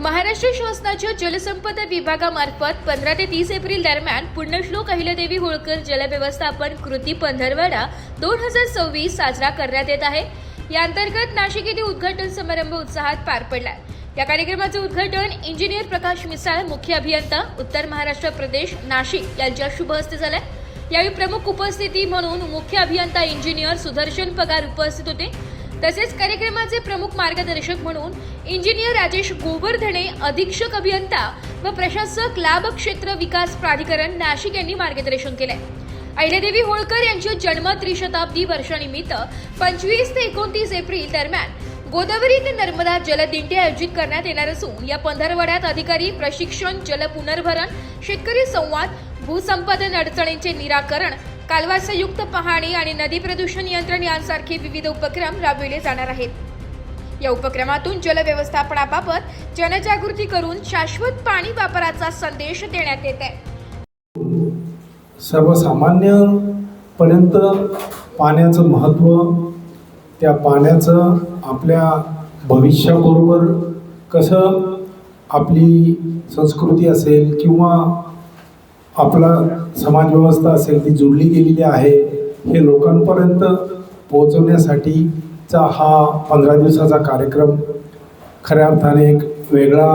महाराष्ट्र शासनाच्या जलसंपदा विभागामार्फत 15 ते 30 एप्रिल दरम्यान पुण्यश्लोक अहिल्यादेवी होळकर जलव्यवस्थापन कृती पंधरवडा 2026 साजरा करण्यात येत आहे। या अंतर्गत नाशिक येथे उद्घाटन समारंभ उत्साहात पार पडला। या कार्यक्रमाचे उद्घाटन इंजिनियर प्रकाश मिसाळ, मुख्य अभियंता उत्तर महाराष्ट्र प्रदेश नाशिक यांच्या शुभ हस्ते झाले। यावेळी प्रमुख उपस्थिती म्हणून मुख्य अभियंता इंजिनियर सुदर्शन पगार उपस्थित होते। तसेच कार्यक्रमाचे प्रमुख मार्गदर्शक म्हणून इंजिनियर राजेश गोवर्धने, अधीक्षक अभियंता व प्रशासक लाभ क्षेत्र विकास प्राधिकरण नाशिक यांनी मार्गदर्शन केले। अहिल्यादेवी होळकर यांच्या जन्म त्रिशताब्दी वर्षानिमित्त 25 ते 29 एप्रिल दरम्यान गोदावरी ते नर्मदा जलदिंडी आयोजित करण्यात येणार असून या पंधरवड्यात अधिकारी प्रशिक्षण, जल पुनर्भरण, शेतकरी संवाद, भूसंपादन अडचणींचे निराकरण, कालवा संयुक्त पाहणी आणि नदी प्रदूषण नियंत्रण यांसारखे विविध उपक्रम राबविले जाणार आहेत। या उपक्रमातून जल व्यवस्थापनाबाबत जनजागृती करून शाश्वत पाणी वापराचा संदेश देण्यात येत आहे। सर्वसामान्य पर्यंत पाण्याचं महत्त्व, त्या पाण्याचं आपल्या भविष्याबरोबर कसं आपली संस्कृती असेल किंवा आपला समाजव्यवस्था असेल ती जोडली गेलेली आहे, हे लोकांपर्यंत पोहोचवण्यासाठीचा हा 15 दिवसाचा कार्यक्रम खऱ्या अर्थाने एक वेगळा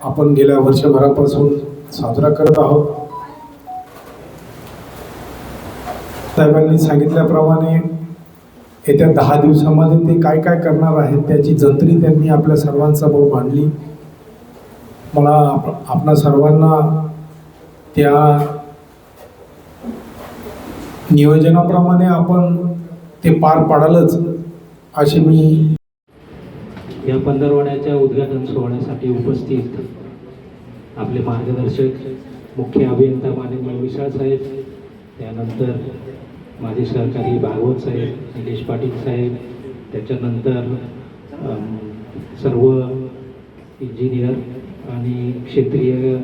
आपण गेल्या वर्षभरापासून साजरा करत आहोत। साहेबांनी सांगितल्याप्रमाणे येत्या 10 दिवसामध्ये ते काय काय करणार आहेत त्याची जंत्री त्यांनी आपल्या सर्वांसमोर मांडली। मला आपणा सर्वांना त्या नियोजनाप्रमाणे आपण ते पार पाडालच अशी मी या पंधरवड्याच्या उद्घाटन सोहळ्यासाठी उपस्थित आपले मार्गदर्शक मुख्य अभियंता माननीय मिसाळ साहेब, त्यानंतर माझे सहकारी भागवत साहेब, निलेश पाटील साहेब, त्याच्यानंतर सर्व इंजिनियर आणि क्षेत्रीय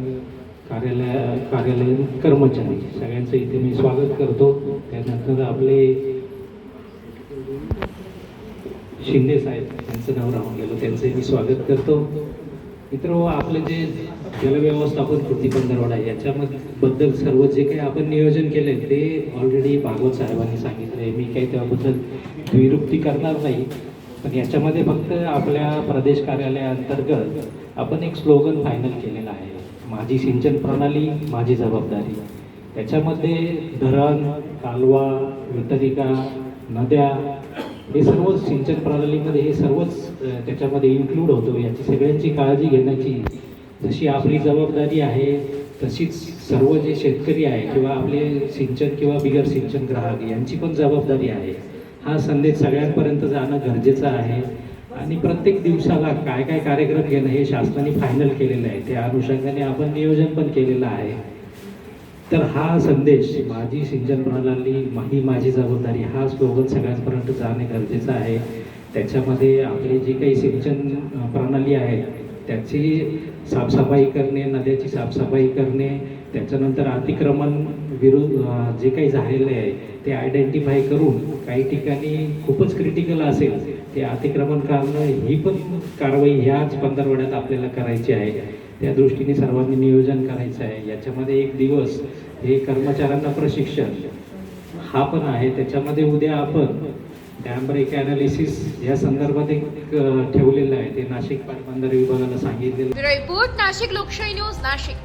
कार्यालयीन कर्मचारी सगळ्यांचं इथे मी स्वागत करतो। त्यानंतर आपले शिंदे साहेब, त्यांचं नाव राहून गेलं, त्यांचंही मी स्वागत करतो। मित्र, आपलं जे जलव्यवस्थापन कृती पंधरवडा याच्याबद्दल सर्व जे काही आपण नियोजन केले ते ऑलरेडी भागवत साहेबांनी सांगितलं आहे। मी काही त्याबद्दल द्विरुक्ती करणार नाही, पण याच्यामध्ये फक्त आपल्या प्रदेश कार्यालयाअंतर्गत आपण एक स्लोगन फायनल केलेलं आहे, माझी सिंचन प्रणाली माझी जबाबदारी। त्याच्यामध्ये धरण, कालवा, वितरिका, नद्या हे सर्व सिंचन प्रणालीमध्ये हे सर्वच त्याच्यामध्ये इन्क्लूड होतो। याची सगळ्यांची काळजी घेण्याची जशी आपली जबाबदारी आहे तशीच सर्व जे शेतकरी आहे किंवा आपले सिंचन किंवा बिगर सिंचन ग्राहक यांची पण जबाबदारी आहे। हा संदेश सगळ्यांपर्यंत जाणं गरजेचं आहे आणि प्रत्येक दिवसाला काय काय कार्यक्रम घेणं हे शासनाने फायनल केलेलं आहे। त्या अनुषंगाने आपण नियोजन पण केलेलं आहे। तर हा संदेश माझी सिंचन प्रणाली ही माझी जबाबदारी हा स्लोगन सगळ्यांपर्यंत जाणे गरजेचं आहे। त्याच्यामध्ये आपली जी काही सिंचन प्रणाली आहे त्याची साफसफाई करणे, नद्याची साफसफाई करणे, त्याच्यानंतर अतिक्रमण विरुद्ध जे काही झालेले आहे ते आयडेंटिफाय करून काही ठिकाणी खूपच क्रिटिकल असेल ते अतिक्रमण करणं ही पण कारवाई ह्याच पंधरवड्यात आपल्याला करायची आहे। त्या दृष्टीने सर्वांनी नियोजन करायचं आहे। याच्यामध्ये एक दिवस हे कर्मचाऱ्यांना प्रशिक्षण हा पण आहे। त्याच्यामध्ये उद्या आपण डॅम ब्रेक ॲनालिसिस या संदर्भात एक ठेवलेलं आहे, ते नाशिक पाटबंधारे विभागाला सांगितलेलं। रिपोर्ट नाशिक लोकशाही न्यूज नाशिक।